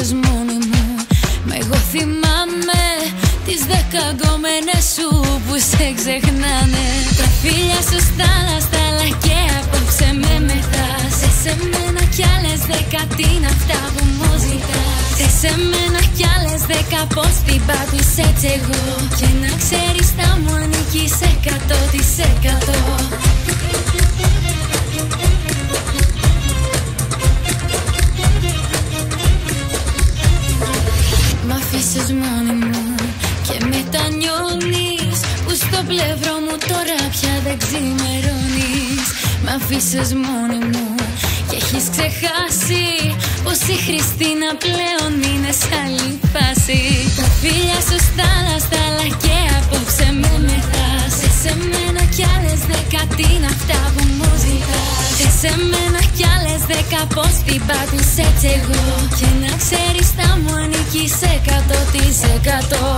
αφήσες μόνη μου. Μα εγώ θυμάμαι τις 10 γκόμενες σου που σε ξεχνάνε. Τα φίλια σου στάλα και απόψε με μεθάς. Σε μένα κι άλλες 10, τι είναι αυτά που μου ζητάς. Σε μένα κι άλλες 10, πως την πάτησε έτσι εγώ. Και να ξέρεις θα μου ανήκεις 100%. Μ' αφήσεις μόνη μου και μετανιώνεις που στο πλευρό μου τώρα πια δεν ξημερώνεις. Μ' αφήσεις μόνη μου και έχεις ξεχάσει πως η Χριστίνα πλέον είναι σε άλλη φάση. Τα φίλια σου στάλα και απόψε με μεθάς. Σε μένα κι άλλες 10, τι είναι αυτά που μου ζητάς. Σε μένα κι άλλες 10, πως την πάτησε έτσι εγώ. Και να ξέρεις θα μου ανήκεις 100%.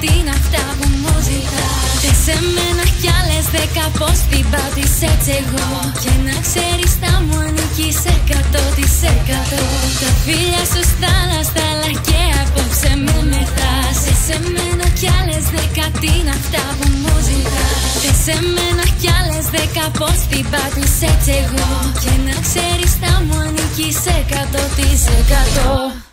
Τι είναι αυτά που μου ζητάς. Σε μένα κι άλλες 10, πως την πάτησε έτσι εγώ. Και να ξέρεις θα μου ανήκεις 100%. Τα φίλια σου στάλα και απόψε με μεθάς. Σε μένα κι άλλες 10, τι είναι αυτά που μου ζητάς. Σε μένα κι άλλες 10, πως την πάτησε έτσι εγώ. Και να ξέρεις θα μου ανήκεις 100%.